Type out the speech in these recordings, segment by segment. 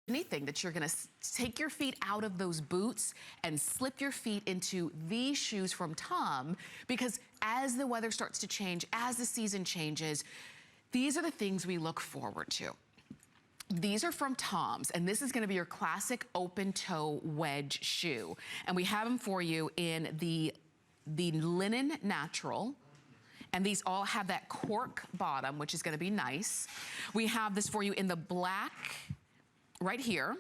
anything that you're gonna take your feet out of those boots and slip your feet into these shoes from TOMS, because as the weather starts to change, as the season changes, these are the things we look forward to. These are from TOMS, and this is gonna be your classic open-toe wedge shoe. And we have them for you in the linen natural. And these all have that cork bottom, which is gonna be nice. We have this for you in the black right here,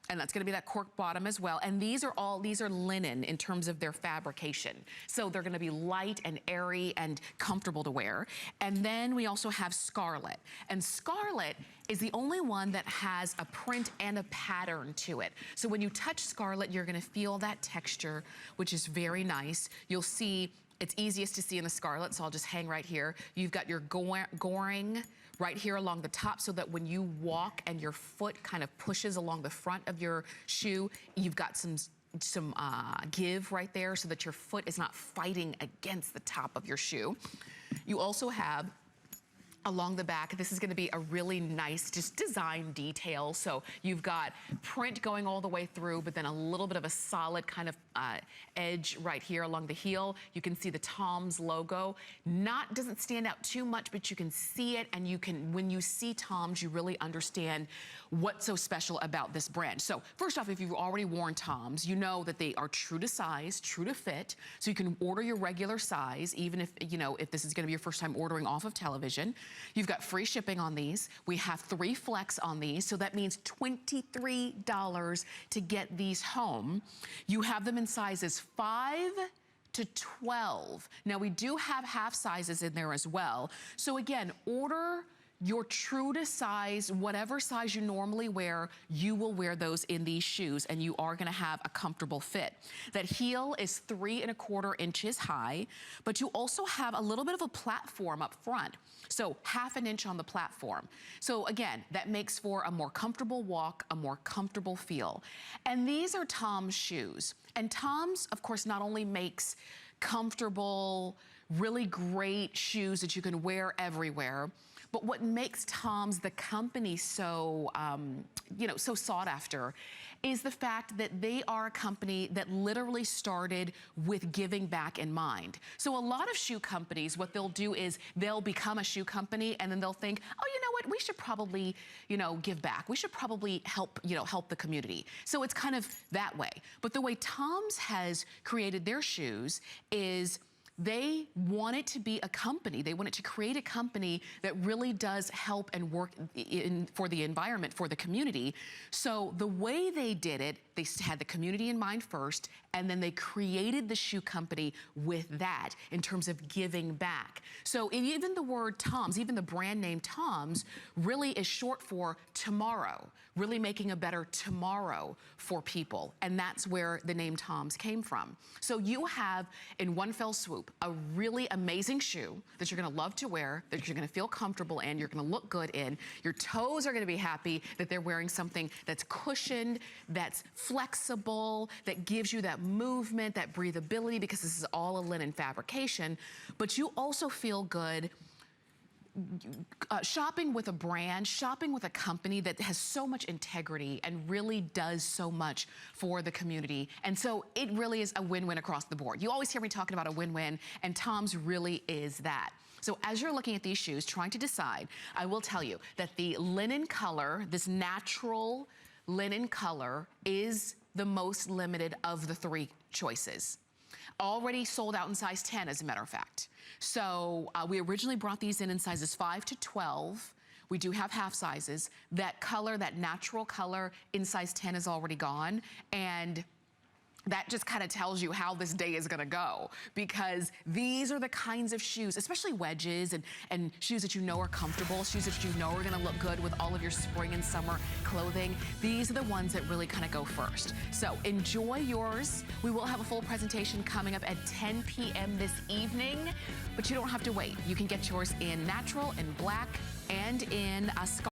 and that's gonna be that cork bottom as well. And these are linen in terms of their fabrication. So they're gonna be light and airy and comfortable to wear. And then we also have scarlet. And scarlet is the only one that has a print and a pattern to it. So when you touch scarlet, you're gonna feel that texture, which is very nice. You'll see, it's easiest to see in the scarlet, so I'll just hang right here. You've got your goring right here along the top, so that when you walk and your foot kind of pushes along the front of your shoe, you've got some give right there so that your foot is not fighting against the top of your shoe. You also have along the back, this is gonna be a really nice just design detail. So you've got print going all the way through, but then a little bit of a solid kind of edge right here along the heel. You can see the TOMS logo. Doesn't stand out too much, but you can see it, and when you see TOMS, you really understand what's so special about this brand. So first off, if you've already worn TOMS, you know that they are true to size, true to fit, so you can order your regular size, even if, if this is gonna be your first time ordering off of television. You've got free shipping on these. We have 3 flex on these, so that means $23 to get these home. You have them in sizes 5 to 12. Now we do have half sizes in there as well. So again, order your true to size, whatever size you normally wear, you will wear those in these shoes, and you are gonna have a comfortable fit. That heel is 3¼ inches high, but you also have a little bit of a platform up front. So ½ inch on the platform. So again, that makes for a more comfortable walk, a more comfortable feel. And these are TOMS shoes. And TOMS, of course, not only makes comfortable, really great shoes that you can wear everywhere, but what makes TOMS, the company, so, so sought after is the fact that they are a company that literally started with giving back in mind. So a lot of shoe companies, what they'll do is they'll become a shoe company, and then they'll think, oh, you know what, we should probably, give back. We should probably help, help the community. So it's kind of that way. But the way TOMS has created their shoes is they want it to be a company. They want it to create a company that really does help and work for the environment, for the community. So the way they did it, they had the community in mind first, and then they created the shoe company with that in terms of giving back. So even the word TOMS, even the brand name TOMS, really is short for tomorrow, really making a better tomorrow for people. And that's where the name TOMS came from. So you have, in one fell swoop, a really amazing shoe that you're gonna love to wear, that you're gonna feel comfortable in, you're gonna look good in. Your toes are gonna be happy that they're wearing something that's cushioned, that's flexible, that gives you that movement, that breathability, because this is all a linen fabrication. But you also feel good shopping with a brand, shopping with a company that has so much integrity and really does so much for the community. And so it really is a win-win across the board. You always hear me talking about a win-win, and TOMS really is that. So as you're looking at these shoes, trying to decide, I will tell you that the linen color, this natural linen color, is the most limited of the 3 choices. Already sold out in size 10, as a matter of fact. So we originally brought these in sizes 5 to 12. We do have half sizes. That color, that natural color in size 10 is already gone. And that just kind of tells you how this day is gonna go, because these are the kinds of shoes, especially wedges and shoes that you know are comfortable, shoes that you know are gonna look good with all of your spring and summer clothing. These are the ones that really kind of go first. So enjoy yours. We will have a full presentation coming up at 10 p.m. this evening, but you don't have to wait. You can get yours in natural, in black, and in a scarlet.